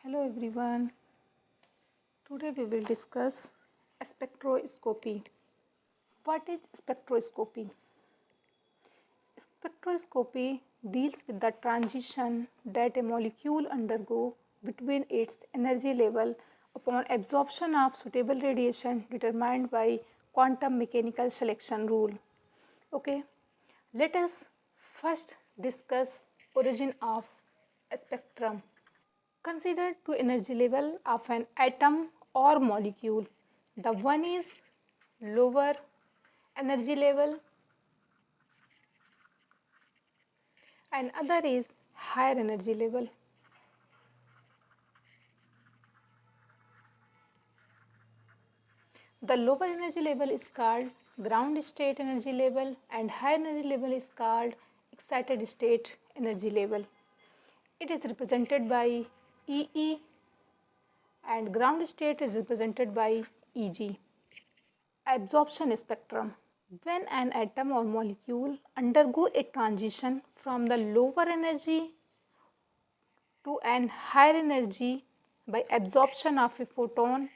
Hello everyone. Today we will discuss spectroscopy. What is spectroscopy? Spectroscopy deals with the transition that a molecule undergo between its energy level upon absorption of suitable radiation determined by quantum mechanical selection rule. Okay, let us first discuss origin of a spectrum. Consider two energy level of an atom or molecule. The one is lower energy level and other is higher energy level. The lower energy level is called ground state energy level and higher energy level is called excited state energy level. It is represented by EE and ground state is represented by EG. Absorption spectrum. When an atom or molecule undergo a transition from the lower energy to an higher energy by absorption of a photon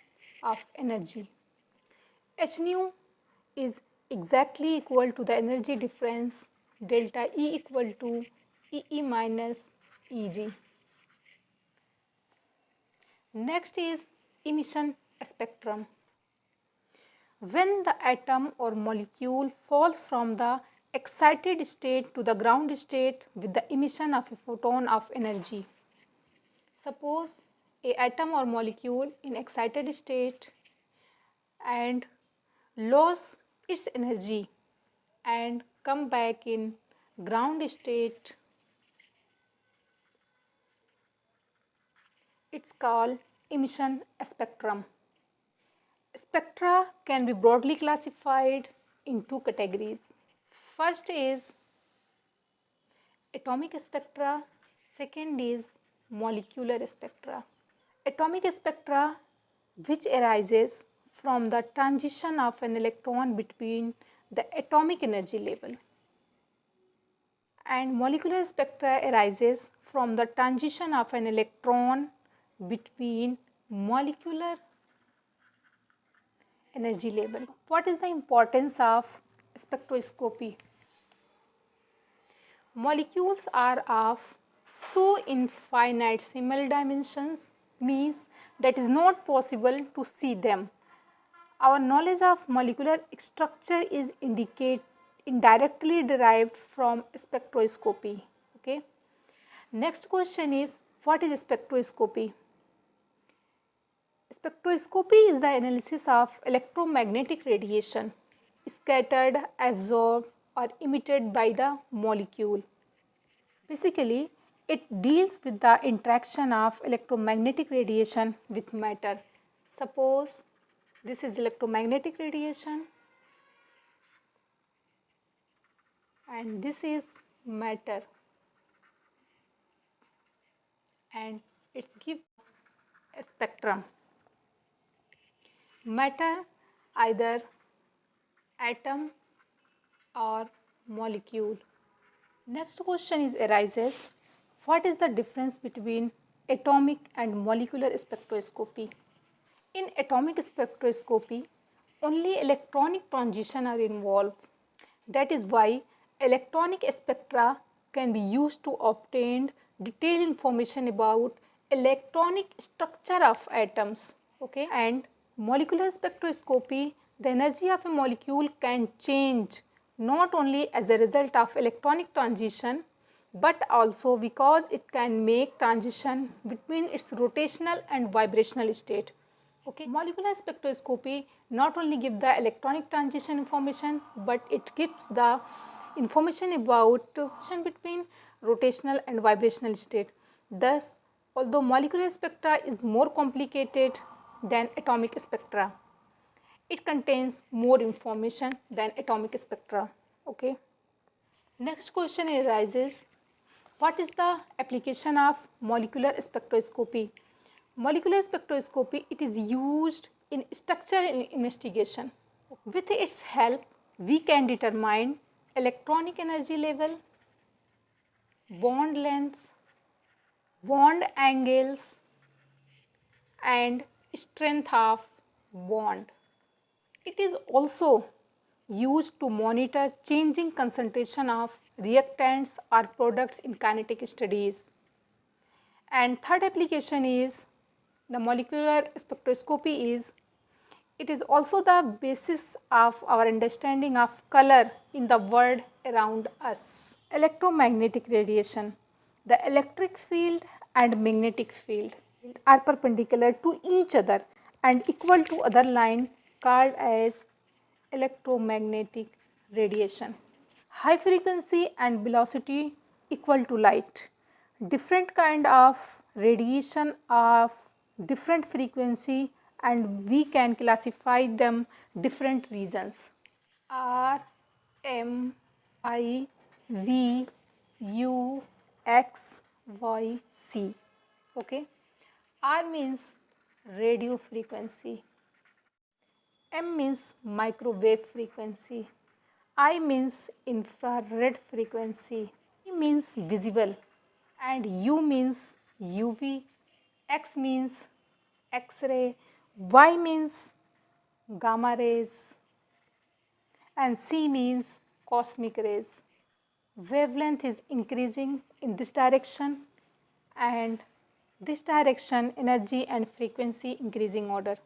of energy, h nu is exactly equal to the energy difference delta E equal to EE minus EG. Next is emission spectrum. When the atom or molecule falls from the excited state to the ground state with the emission of a photon of energy. Suppose a atom or molecule in excited state and lose its energy and come back in ground state, it's called emission spectrum. Spectra can be broadly classified in two categories. First is atomic spectra, second is molecular spectra. Atomic spectra, which arises from the transition of an electron between the atomic energy level, and molecular spectra arises from the transition of an electron between molecular energy level. What is the importance of spectroscopy? Molecules are of so infinitesimal dimensions means that it is not possible to see them. Our knowledge of molecular structure is indirectly derived from spectroscopy. Okay. Next question is, what is spectroscopy? Spectroscopy is the analysis of electromagnetic radiation scattered, absorbed or emitted by the molecule. Basically, it deals with the interaction of electromagnetic radiation with matter. Suppose this is electromagnetic radiation and this is matter, and it gives a spectrum. Matter, either atom or molecule. Next question is arises, what is the difference between atomic and molecular spectroscopy? In atomic spectroscopy, only electronic transitions are involved. That is why electronic spectra can be used to obtain detailed information about electronic structure of atoms. Okay, and molecular spectroscopy, the energy of a molecule can change not only as a result of electronic transition but also because it can make transition between its rotational and vibrational state. Okay. Molecular spectroscopy not only gives the electronic transition information but it gives the information about transition between rotational and vibrational state. Thus, although molecular spectra is more complicated than atomic spectra, it contains more information than atomic spectra. Okay. Next question arises, what is the application of molecular spectroscopy? Molecular spectroscopy, it is used in structural investigation. With its help, we can determine electronic energy level, bond lengths, bond angles, and strength of bond. It is also used to monitor changing concentration of reactants or products in kinetic studies. And third application is the molecular spectroscopy is it is also the basis of our understanding of color in the world around us. Electromagnetic radiation. The electric field and magnetic field are perpendicular to each other and equal to other line called as electromagnetic radiation. High frequency and velocity equal to light. Different kind of radiation of different frequency and we can classify them different regions. R, M, I, V, U, X, Y, C. Okay. R means radio frequency. M means microwave frequency. I means infrared frequency. E means visible and U means UV. X means X-ray. Y means gamma rays and C means cosmic rays. Wavelength is increasing in this direction and this direction energy and frequency increasing order.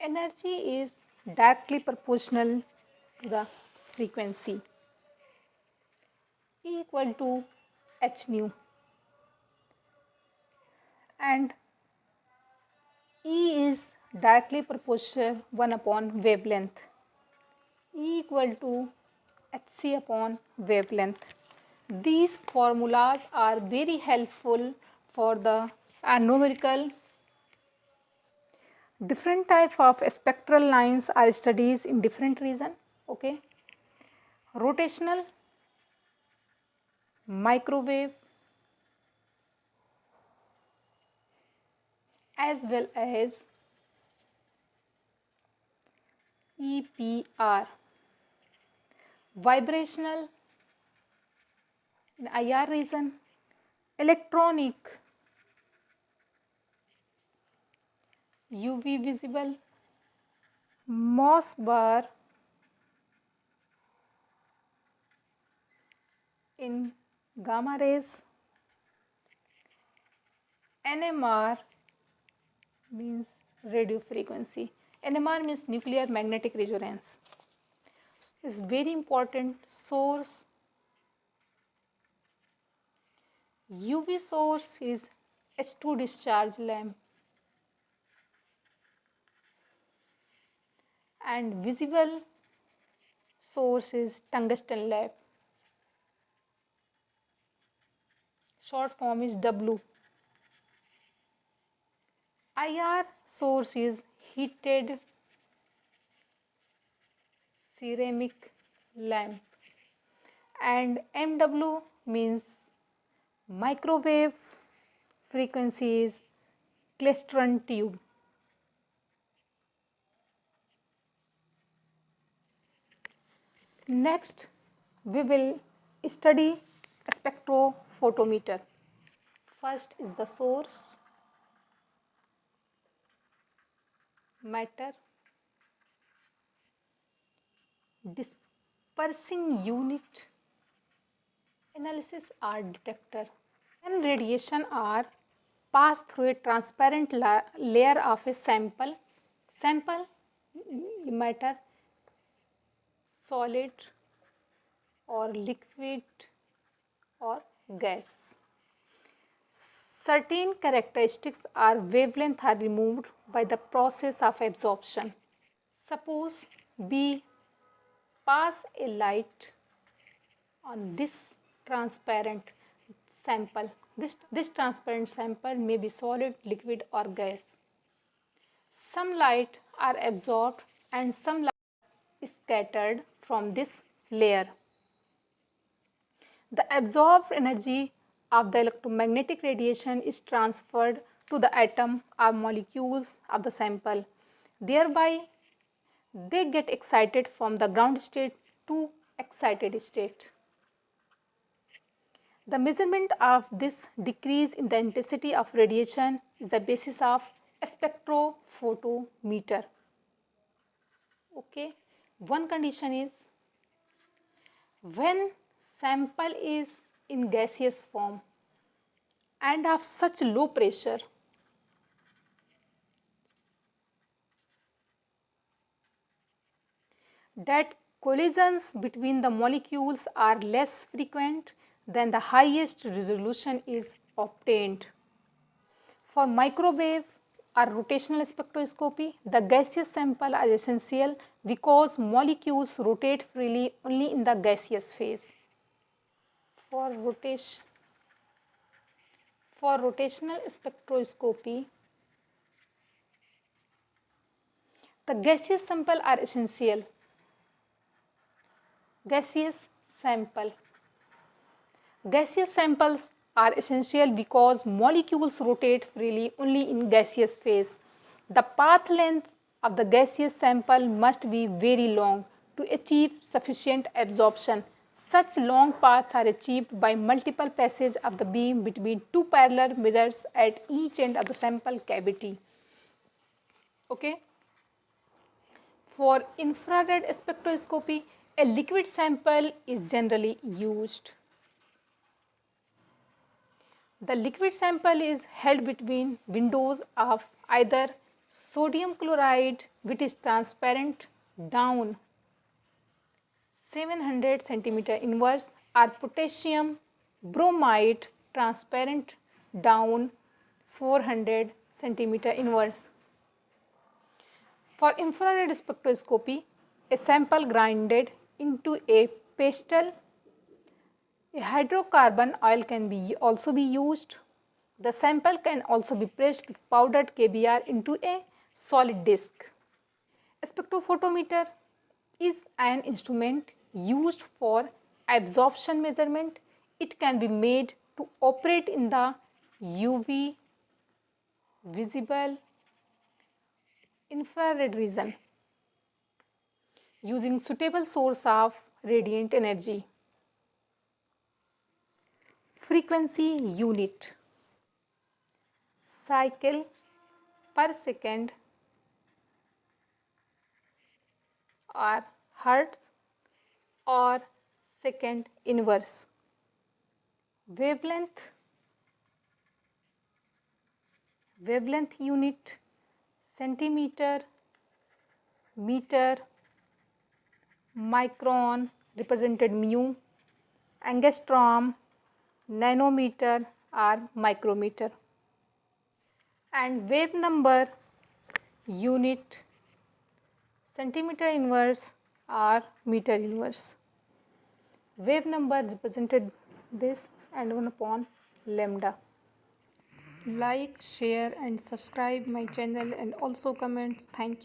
Energy is directly proportional to the frequency. E equal to h nu and E is directly proportional 1 upon wavelength. E equal to hc upon wavelength. These formulas are very helpful for the numerical. Different type of spectral lines are studied in different region. Okay. Rotational, microwave, as well as EPR. Vibrational in IR region, electronic, UV visible, Mossbar in gamma rays, NMR means radio frequency. NMR means nuclear magnetic resonance. Is very important source. UV source is H2 discharge lamp and visible source is tungsten lamp. Short form is W. IR source is heated ceramic lamp and MW means microwave frequency is klystron tube. Next we will study spectrophotometer. First is the source, matter, dispersing unit, analysis or detector. When radiation are passed through a transparent layer of a sample matter, solid or liquid or gas. Certain characteristics or wavelength are removed by the process of absorption. Suppose we pass a light on this transparent sample. This transparent sample may be solid, liquid or gas. Some light are absorbed and some light is scattered from this layer. The absorbed energy of the electromagnetic radiation is transferred to the atom or molecules of the sample. Thereby, they get excited from the ground state to excited state. The measurement of this decrease in the intensity of radiation is the basis of spectrophotometer. Okay, one condition is when sample is in gaseous form and of such low pressure that collisions between the molecules are less frequent, then the highest resolution is obtained. For microwave or rotational spectroscopy, the gaseous sample is essential because molecules rotate freely only in the gaseous phase. For rotational spectroscopy, the gaseous sample are essential. Gaseous sample. Gaseous samples are essential because molecules rotate freely only in gaseous phase. The path length of the gaseous sample must be very long to achieve sufficient absorption. Such long paths are achieved by multiple passage of the beam between two parallel mirrors at each end of the sample cavity. Okay. For infrared spectroscopy, a liquid sample is generally used. The liquid sample is held between windows of either sodium chloride, which is transparent down 700 centimeter inverse, or potassium bromide, transparent down 400 centimeter inverse. For infrared spectroscopy, a sample grinded into a pastel, a hydrocarbon oil can also be used. The sample can also be pressed with powdered KBr into a solid disc. A spectrophotometer is an instrument used for absorption measurement. It can be made to operate in the UV, visible, infrared region using suitable source of radiant energy. Frequency unit, cycle per second or hertz or second inverse. Wavelength unit, centimeter, meter, micron represented mu, angstrom, nanometer or micrometer. And wave number unit, centimeter inverse or meter inverse. Wave number represented this and 1 upon lambda. Like, share and subscribe my channel and also comments. Thank you.